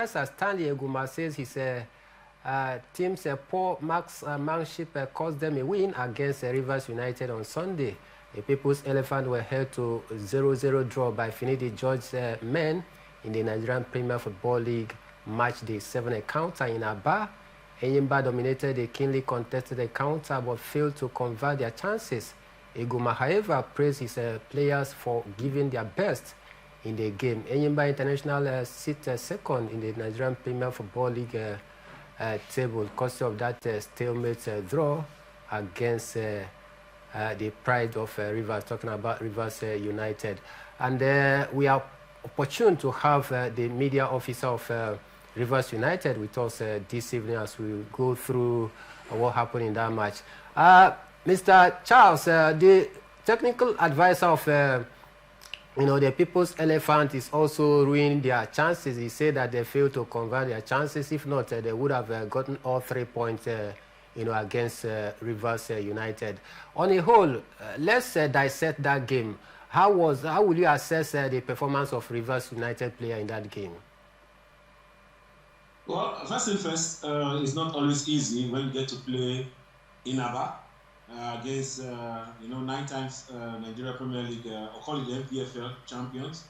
Stanley Eguma says his team's poor marksmanship cost them a win against Rivers United on Sunday. The People's Elephant were held to 0-0 draw by Finidi George's men in the Nigerian Premier Football League match day 7 encounter in Aba. Enyimba dominated the keenly contested encounter but failed to convert their chances. Eguma, however, praised his players for giving their best in the game. Enyimba International sits second in the Nigerian Premier Football League table, because of that stalemate draw against the pride of Rivers, talking about Rivers United. And we are opportune to have the media officer of Rivers United with us this evening as we go through what happened in that match. Mr. Charles, the technical advisor of the People's Elephant is also ruining their chances. He said that they failed to convert their chances. If not, they would have gotten all 3 points, against Rivers United. On a whole, let's dissect that game. How will you assess the performance of Rivers United player in that game? Well, first and first, it's not always easy when you get to play in Aba against 9 times Nigeria Premier League, or call it the Npfl champions.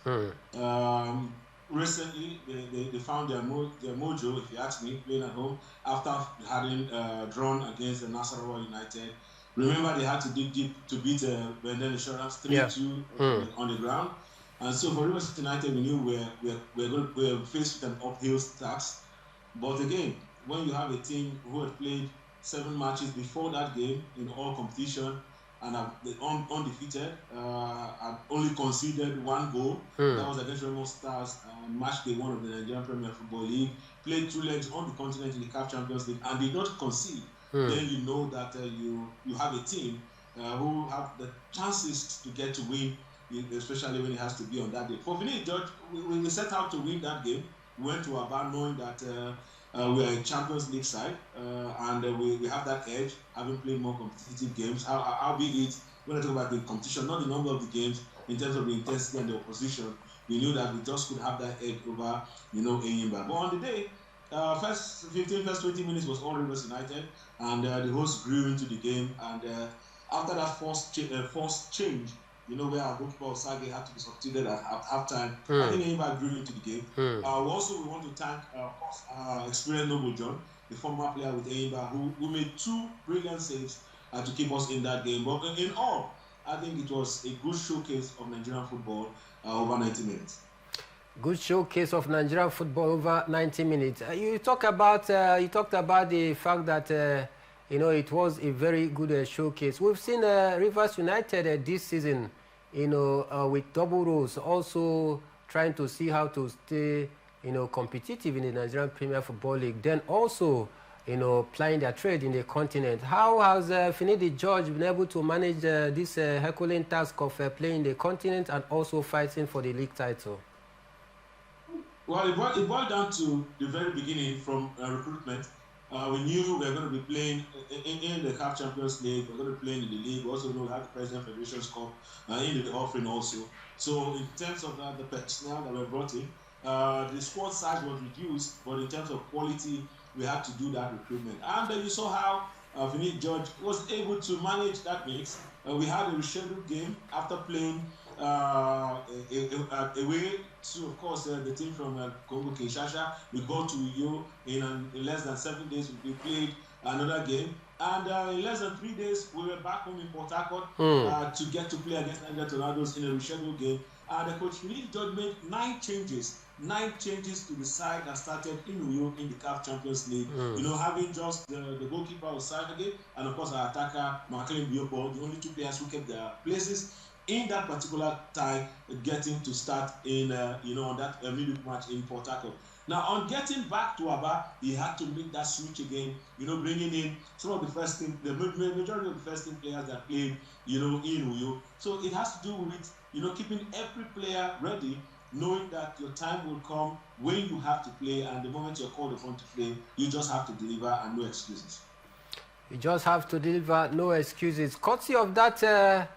Recently, they found their mojo, if you ask me, playing at home after having drawn against the Nasarawa United. Remember, they had to dig deep to beat Benden Insurance 3-2 on the ground. And so for Rivers United, we knew we're faced with an uphill task. But again, when you have a team who had played 7 matches before that game in all competition and are undefeated, and only conceded 1 goal. That was against Remo Stars, match day 1 of the Nigerian Premier Football League. Played 2 legs on the continent in the CAF Champions League and did not concede. Then you know that you have a team who have the chances to get to win, especially when it has to be on that day. For Finidi George, we set out to win that game. We went to Aba knowing that we are a Champions League side, and we have that edge, having played more competitive games. Albeit, when I talk about the competition, not the number of the games, in terms of the intensity and the opposition, we knew that we just could have that edge over, Enyimba. But on the day, first 20 minutes was all Rivers United, and the hosts grew into the game. And after that forced change, where our goalkeeper Osage had to be substituted at halftime, I think Enyimba grew into the game. We want to thank, of course, experienced Noble John, the former player with Enyimba, who made 2 brilliant saves to keep us in that game. But in all, I think it was a good showcase of Nigerian football over 90 minutes. Good showcase of Nigerian football over 90 minutes. You talked about the fact that it was a very good showcase. We've seen Rivers United this season, with double roles, also trying to see how to stay, competitive in the Nigerian Premier Football League. Then also, plying their trade in the continent. How has Finidi George been able to manage this Herculean task of playing the continent and also fighting for the league title? Well, it boiled down to the very beginning from recruitment. We knew we were going to be playing in the CAF Champions League, we were going to be playing in the league. We also know we had the President Federations Cup in the offering also. So in terms of the personnel that were brought in, the squad size was reduced, but in terms of quality, we had to do that recruitment. And then you saw how Finidi George was able to manage that mix. We had a rescheduled game after playing away to, of course, the team from Congo Kinshasa. We go to Uyo in less than 7 days. We played another game, and in less than 3 days we were back home in Port Harcourt to get to play against Nigeria Tornadoes in a rescheduled game. And the coach Finidi George made 9 changes to the side that started in Uyo in the CAF Champions League. Having just the goalkeeper Osage and of course our attacker Marklin Biopo, the only 2 players who kept their places in that particular time, getting to start in on that midweek match in Port Harcourt. Now, on getting back to Aba, he had to make that switch again, bringing in some of the first team, the majority of the first team players that played, in Uyo. So it has to do with, keeping every player ready, knowing that your time will come when you have to play, and the moment you're called upon to play, you just have to deliver and no excuses. You just have to deliver, no excuses. Courtesy of that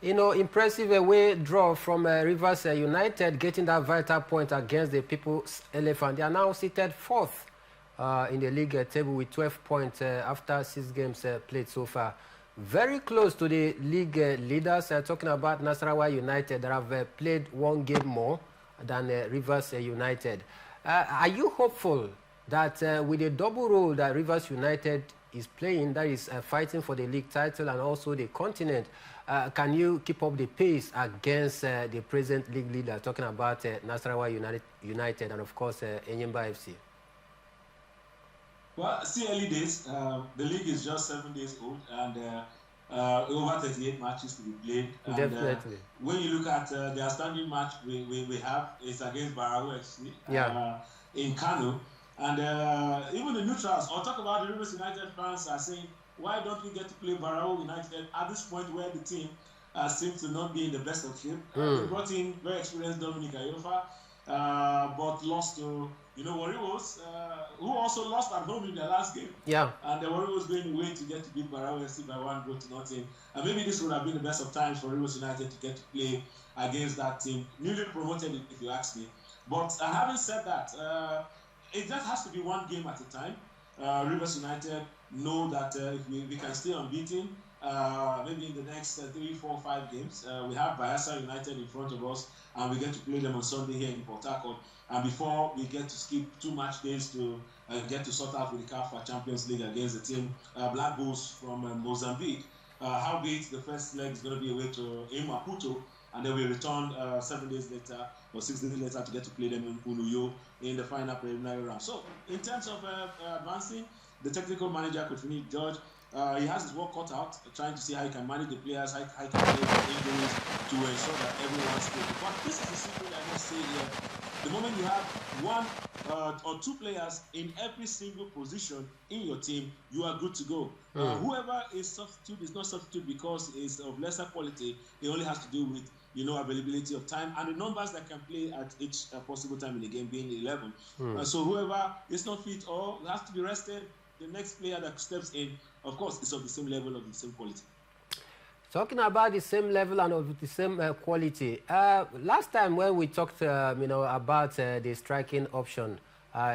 impressive away draw from Rivers United, getting that vital point against the People's Elephant. They are now seated 4th in the league table with 12 points after 6 games played so far. Very close to the league leaders, talking about Nasarawa United, that have played 1 game more than Rivers United. Are you hopeful that with the double role that Rivers United is playing, that is fighting for the league title and also the continent, can you keep up the pace against the present league leader, talking about Nasarawa United and, of course, Enyimba FC? Well, still early days. The league is just 7 days old, and over 38 matches to be played. And, definitely. When you look at the outstanding match we have, it's against Barao FC in Kano. And even the neutrals, or talk about the Rivers United fans, are saying, why don't we get to play Barao United at this point where the team seems to not be in the best of shape? They brought in very experienced Dominic Ayofa, but lost to Warriors, who also lost at home in their last game. Yeah. And the Warriors going away to get to beat Barao FC by 1-0. And maybe this would have been the best of times for Rivers United to get to play against that team, newly promoted, if you ask me. But having said that, it just has to be 1 game at a time. Rivers United know that if we can stay unbeaten, maybe in the next 3, 4, 5 games, we have Bayelsa United in front of us, and we get to play them on Sunday here in Port Harcourt. And before we get to skip 2 match days to get to sort out with the CAF Champions League against the team Black Bulls from Mozambique. Howbeit, the first leg is going to be away to Maputo, and then we return 7 days later or 6 days later to get to play them in Unuyo in the final preliminary round. So, in terms of advancing, the technical manager, Coach George, he has his work cut out, trying to see how he can manage the players, how he can manage the injuries to ensure that everyone's good. But this is the secret I must say here. The moment you have 1 or 2 players in every single position in your team, you are good to go. Whoever is substitute is not substitute because it's of lesser quality. It only has to do with availability of time and the numbers that can play at each possible time in the game, being 11. So whoever is not fit or has to be rested, the next player that steps in, of course, is of the same level, of the same quality. Talking about the same level and of the same quality, last time when we talked, about the striking option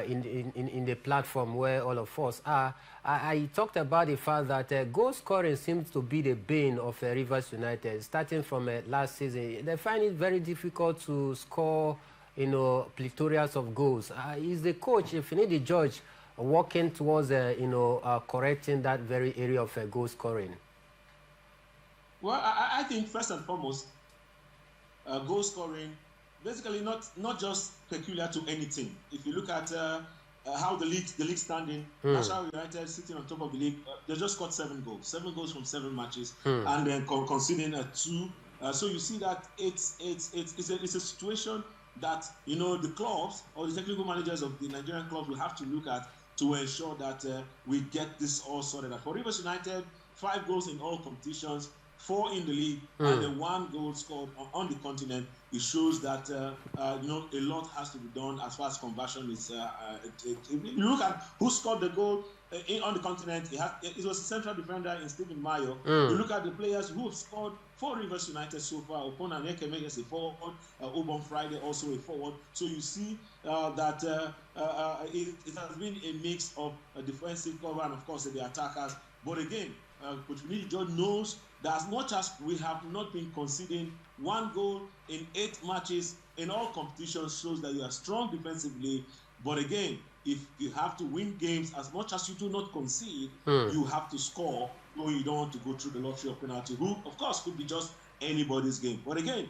in the platform where all of us are, I talked about the fact that goal scoring seems to be the bane of Rivers United. Starting from last season, they find it very difficult to score, plethora of goals. Is the coach, if you need the judge, working towards, correcting that very area of goal scoring? Well, I think first and foremost, goal scoring, basically not just peculiar to any team. If you look at how the league standing, Nasarawa United sitting on top of the league, they just scored 7 goals. 7 goals from 7 matches, and then conceding 2. So you see that it's a situation that the clubs or the technical managers of the Nigerian clubs will have to look at to ensure that we get this all sorted out. For Rivers United, 5 goals in all competitions, 4 in the league, and then 1 goal scored on the continent. It shows that a lot has to be done as far as conversion is. If you look at who scored the goal on the continent, it was a central defender in Stephen Mayo. You look at the players who have scored for Rivers United so far. Opona Nekeme is a forward. Obon Friday also a forward. So you see that it has been a mix of a defensive cover and of course the attackers. But again, Coach John knows that as much as we have not been conceding 1 goal in 8 matches in all competitions shows that you are strong defensively. But again, if you have to win games, as much as you do not concede, you have to score. No, you don't want to go through the lottery of penalty, who, of course, could be just anybody's game. But again,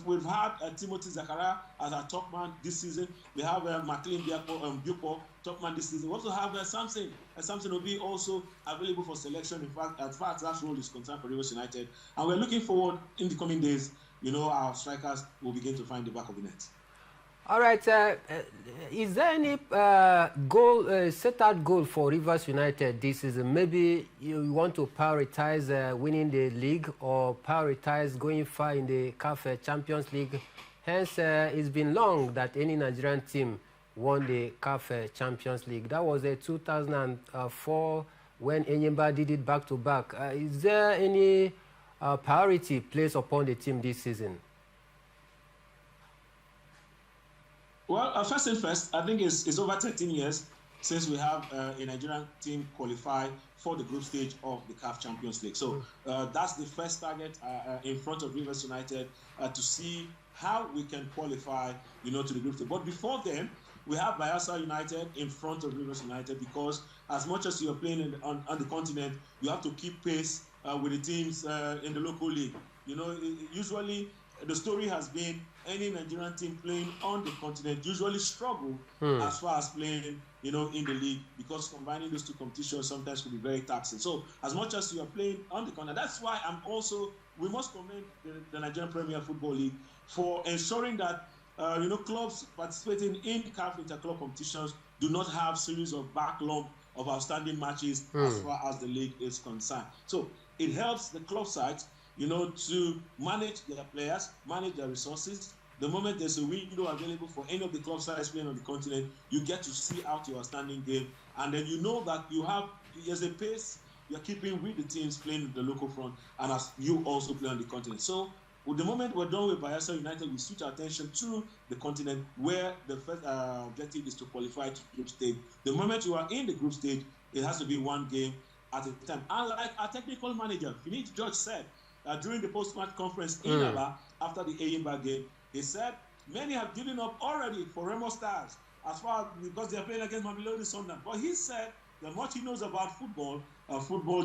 we've had Timothy Zakara as our top man this season. We have McLean Bupo, top man this season. We also have Samson. Samson will be also available for selection. In fact, as far as that role is concerned for Rivers United. And we're looking forward in the coming days, our strikers will begin to find the back of the net. All right. Is there any set out goal for Rivers United this season? Maybe you want to prioritize winning the league or prioritize going far in the CAF Champions League. Hence, it's been long that any Nigerian team won the CAF Champions League. That was 2004 when Enyimba did it back-to-back. Is there any priority placed upon the team this season? Well, first thing first, I think it's over 13 years since we have a Nigerian team qualify for the group stage of the CAF Champions League. So that's the first target in front of Rivers United to see how we can qualify, to the group stage. But before then, we have Bayelsa United in front of Rivers United, because as much as you're playing on the continent, you have to keep pace with the teams in the local league. Usually the story has been any Nigerian team playing on the continent usually struggle as far as playing, in the league, because combining those two competitions sometimes could be very taxing. So as much as you are playing on the continent, that's why we must commend the Nigerian Premier Football League for ensuring that clubs participating in CAF interclub competitions do not have series of backlog of outstanding matches as far as the league is concerned. So it helps the club sides, to manage their players, manage their resources. The moment there's a window available for any of the club sides playing on the continent, you get to see out your outstanding game, and then you know that there's a pace you're keeping with the teams playing in the local front, and as you also play on the continent. So with the moment we're done with Bayelsa United, we switch our attention to the continent, where the first objective is to qualify to group stage. The moment you are in the group stage, it has to be one game at a time. Unlike our technical manager, Finidi George, said during the post-match conference in Aba after the Enyimba game, he said many have given up already for Remo Stars because they are playing against Mamelodi Sundowns. But he said that much he knows about football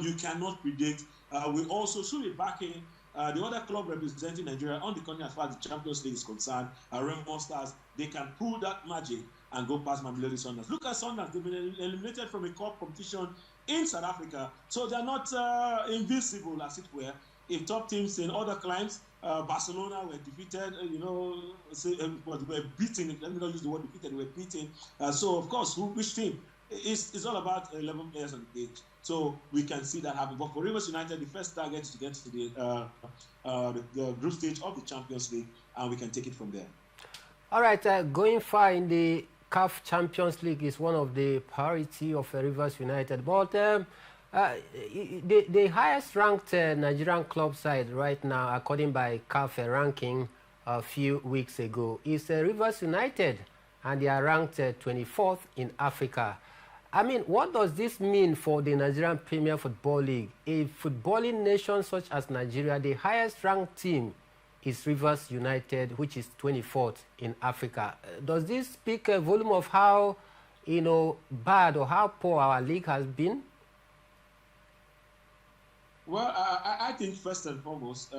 you cannot predict. We also should be backing the other club representing Nigeria on the continent as far as the Champions League is concerned, Remo Stars. They can pull that magic and go past Mamelodi Sundowns. Look at Sundowns; they've been eliminated from a cup competition in South Africa, so they're not invincible, as it were. If top teams in other climes, Barcelona were defeated, were beaten. Let me not use the word defeated. Were beaten. So of course, which team? It's all about 11 players on the pitch. So we can see that happen. But for Rivers United, the first target is to get to the group stage of the Champions League, and we can take it from there. All right, going far in the CAF Champions League is one of the priority of Rivers United. But the highest ranked Nigerian club side right now, according by CAF ranking a few weeks ago, is Rivers United, and they are ranked 24th in Africa. I mean, what does this mean for the Nigerian Premier Football League? A footballing nation such as Nigeria, the highest ranked team is Rivers United, which is 24th in Africa. Does this speak a volume of how, bad or how poor our league has been? Well, I think first and foremost,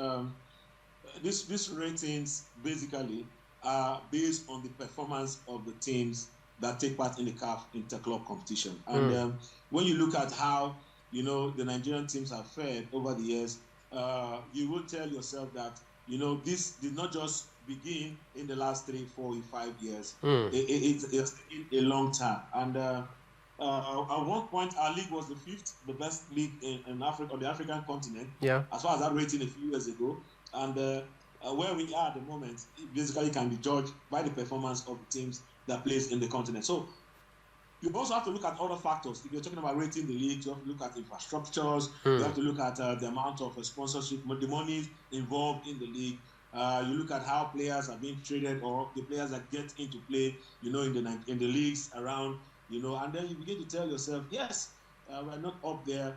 these ratings basically are based on the performance of the teams that take part in the CAF interclub competition. And when you look at how, the Nigerian teams have fared over the years, you will tell yourself that, this did not just begin in the last 3, 4, 5 years. It's a long time. And at one point, our league was the 5th, the best league in Africa, or the African continent, as far as that rating a few years ago. And where we are at the moment, it basically can be judged by the performance of the teams that plays in the continent. So you also have to look at other factors. If you're talking about rating the league, you have to look at infrastructures, you have to look at the amount of sponsorship, the money involved in the league. You look at how players are being traded, or the players that get into play, in the leagues around, and then you begin to tell yourself, yes, we're not up there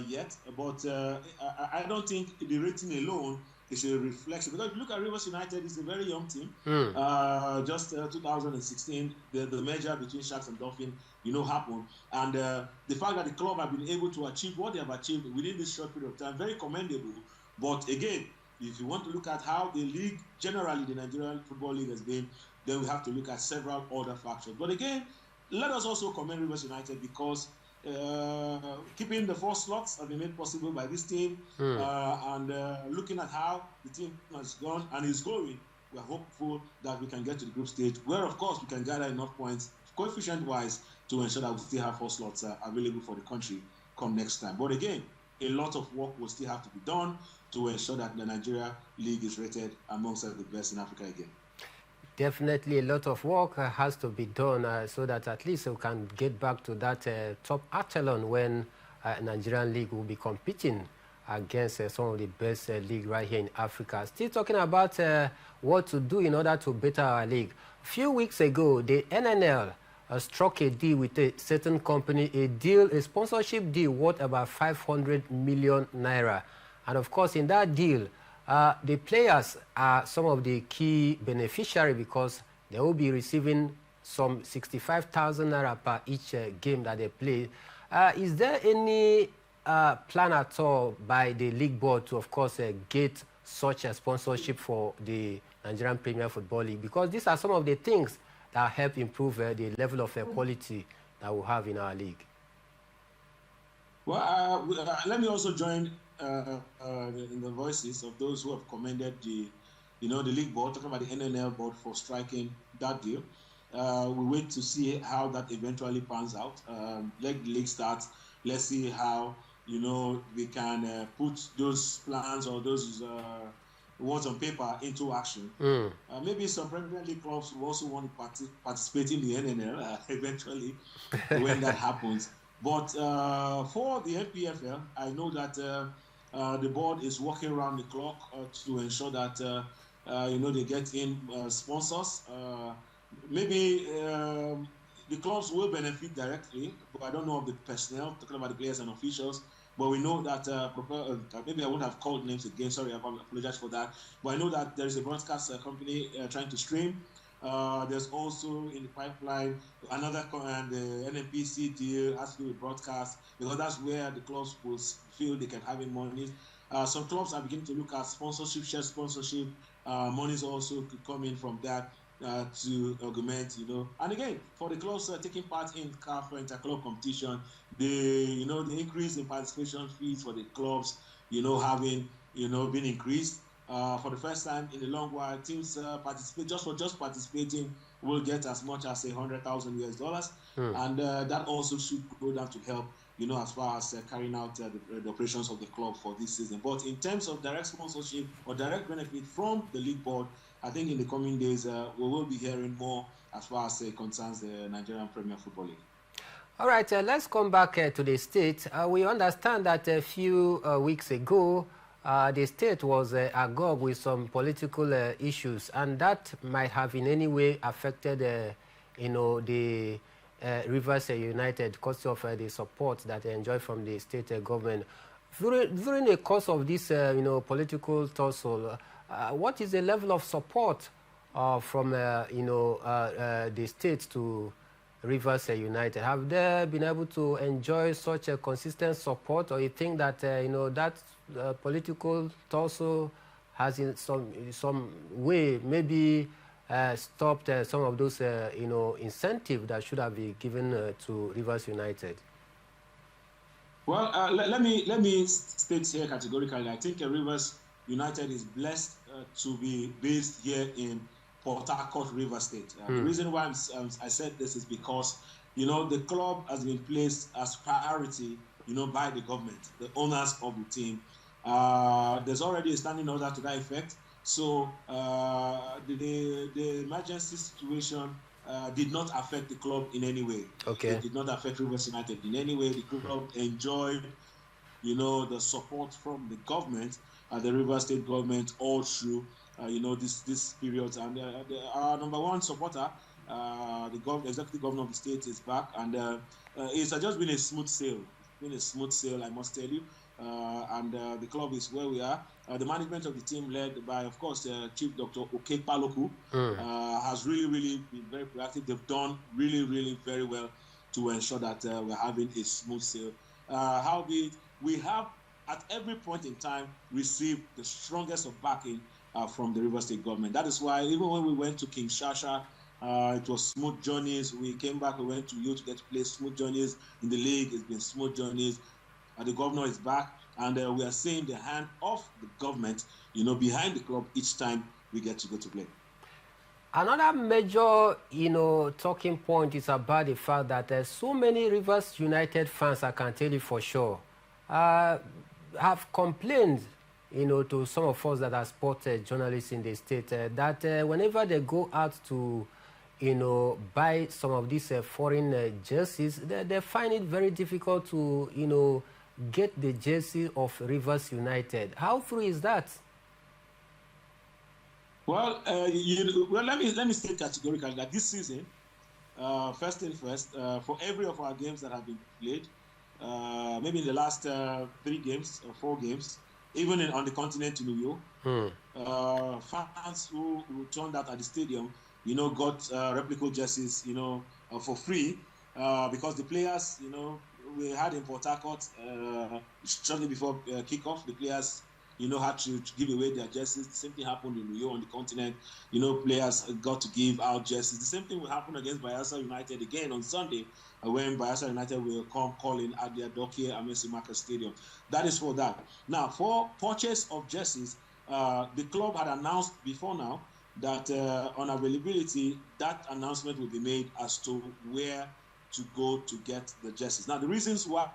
yet, but I don't think the rating alone is a reflection. Because if you look at Rivers United, it's a very young team. Just 2016, the merger between Sharks and Dolphins, happened. And the fact that the club have been able to achieve what they have achieved within this short period of time, very commendable. But again, if you want to look at how the league, generally the Nigerian Football League has been, then we have to look at several other factors. But again, let us also commend Rivers United, because keeping the 4 slots have been made possible by this team, and looking at how the team has gone and is going, we're hopeful that we can get to the group stage, where of course we can gather enough points coefficient wise to ensure that we still have 4 slots available for the country come next time. But again, a lot of work will still have to be done to ensure that the Nigeria League is rated amongst the best in Africa again. Definitely a lot of work has to be done so that at least we can get back to that top echelon when Nigerian League will be competing against some of the best league right here in Africa. Still talking about what to do in order to better our league. A few weeks ago, the NNL struck a deal with a certain company, a sponsorship deal worth about 500 million naira. And of course, in that deal, the players are some of the key beneficiaries because they will be receiving some 65,000 naira per each game that they play. Is there any plan at all by the league board to, of course, get such a sponsorship for the Nigerian Premier Football League? Because these are some of the things that help improve the level of quality that we have in our league. Well, let me also join in the voices of those who have commended the league board, talking about the NNL board for striking that deal. We wait to see how that eventually pans out. Let the league start. Let's see how we can put those plans or those words on paper into action. Maybe some Premier League clubs will also want to participate in the NNL eventually when that happens. But for the Npfl, I know that the board is working around the clock to ensure that they get in sponsors. Maybe the clubs will benefit directly, but I don't know of the personnel, talking about the players and officials. But we know that, maybe I won't have called names again, sorry, I apologize for that. But I know that there is a broadcast company trying to stream. There's also in the pipeline another, the NNPC deal has to do with broadcast, because that's where the clubs will feel they can have in money. Some clubs are beginning to look at sponsorship, share sponsorship. Monies also could come in from that to augment, And again, for the clubs taking part in CAF interclub competition, the increase in participation fees for the clubs, having, been increased. For the first time in a long while, teams participate just participating will get as much as $100,000 US, and that also should go down to help, as far as carrying out the operations of the club for this season. But in terms of direct sponsorship or direct benefit from the league board, I think in the coming days we will be hearing more as far as concerns the Nigerian Premier Football League. All right, let's come back to the state. We understand that a few weeks ago, the state was agog with some political issues, and that might have in any way affected, the Rivers United because of the support that they enjoy from the state government. During the course of this, political tussle, what is the level of support from, the state to Rivers United? Have they been able to enjoy such a consistent support, or you think that, that political tussle has in some way maybe stopped some of those, incentives that should have been given to Rivers United? Well, let me state here categorically. I think Rivers United is blessed to be based here in Port Harcourt, Rivers State. The reason why I said this is because, the club has been placed as priority, by the government, the owners of the team. There's already a standing order to that effect. So the emergency situation did not affect the club in any way. Okay. It did not affect Rivers United in any way. The club enjoyed, the support from the government, the Rivers State government, all through, this period. And our number one supporter, the executive governor of the state, is back, and it's just been a smooth sail. It's been a smooth sail, I must tell you. And the club is where we are. The management of the team, led by, of course, Chief Dr. Okekpaloku, has really been very proactive. They've done really very well to ensure that we're having a smooth sail. We have, at every point in time, received the strongest of backing from the Rivers State government. That is why even when we went to Kinshasa, it was smooth journeys. We came back, we went to you to get to play smooth journeys. In the league, it's been smooth journeys. The governor is back, and we are seeing the hand of the government, behind the club each time we get to go to play. Another major, talking point is about the fact that so many Rivers United fans, I can tell you for sure, have complained, to some of us that are sport journalists in the state, that whenever they go out to, buy some of these foreign jerseys, they find it very difficult to, get the jersey of Rivers United. How true is that? Well, let me state categorically that this season, first thing first, for every of our games that have been played, maybe in the last 3 games or 4 games, even on the continent in New York, fans who turned out at the stadium, got replica jerseys, for free, because the players, we had in Port Harcourt shortly before kickoff, the players, had to give away their jerseys. The same thing happened in New York on the continent. Players got to give out jerseys. The same thing will happen against Bayelsa United again on Sunday, when Bayelsa United will come calling at their Dokie Amesi Market Stadium. That is for that. Now, for purchase of jerseys, the club had announced before now that on availability, that announcement will be made as to where to go to get the jerseys. Now, the reasons why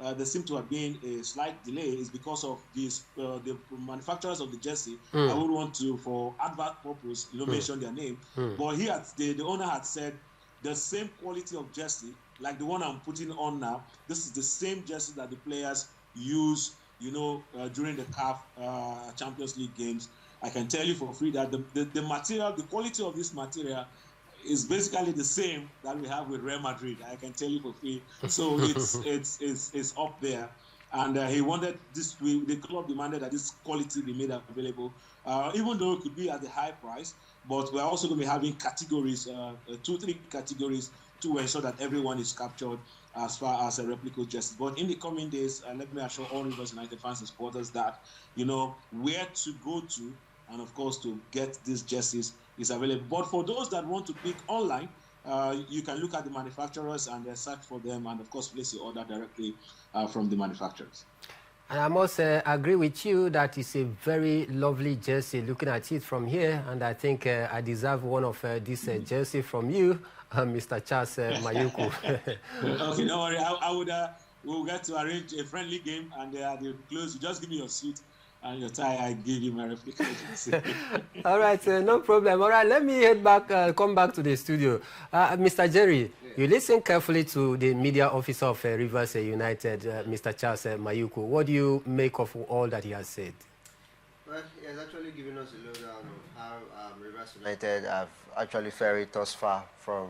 there seemed to have been a slight delay is because of this, the manufacturers of the jersey. I would want to, for advert purpose, mention their name. But the owner had said the same quality of jersey, like the one I'm putting on now, this is the same jersey that the players use, during the CAF Champions League games. I can tell you for free that the material, the quality of this material is basically the same that we have with Real Madrid. I can tell you for free. So it's up there. And he wanted this, the club demanded that this quality be made available, even though it could be at a high price. But we're also going to be having categories, 2-3 categories, to ensure that everyone is captured as far as a replica jersey. But in the coming days, let me assure all Rivers United fans and supporters that, where to go to, and of course to get these jerseys is available. But for those that want to pick online, you can look at the manufacturers and search for them, and of course place your order directly from the manufacturers. And I must agree with you that it's a very lovely jersey looking at it from here, and I think I deserve one of this jersey from you, Mr. Charles Mayuku. Okay, don't worry. We'll get to arrange a friendly game, and at the close, you just give me your suit and your tie, I give you my replica. All right, no problem. All right, let me come back to the studio. Mr. Jerry, you listen carefully to the media officer of Rivers United, Mr. Charles Mayuku. What do you make of all that he has said? Well, he has actually given us a lowdown of how Rivers United have actually fared thus far from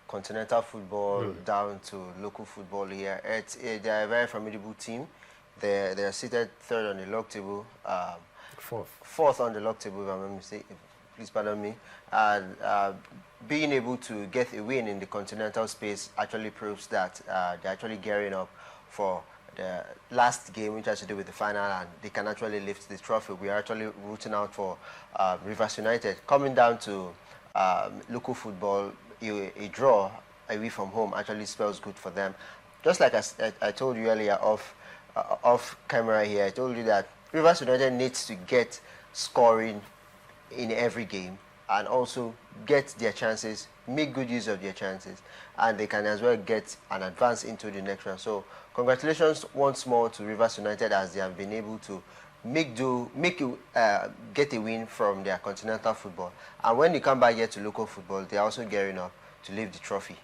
continental football down to local football here. They are a very formidable team. They are seated 3rd on the log table, 4th on the log table, if I'm not mistaken. Please pardon me. And being able to get a win in the continental space actually proves that they're actually gearing up for the last game, which has to do with the final, and they can actually lift the trophy. We are actually rooting out for Rivers United. Coming down to local football, a draw away from home actually spells good for them. Just like I told you earlier off camera here, I told you that Rivers United needs to get scoring in every game and also get their chances, make good use of their chances, and they can as well get an advance into the next round. So congratulations once more to Rivers United, as they have been able to get a win from their continental football. And when they come back here to local football, they are also gearing up to lift the trophy.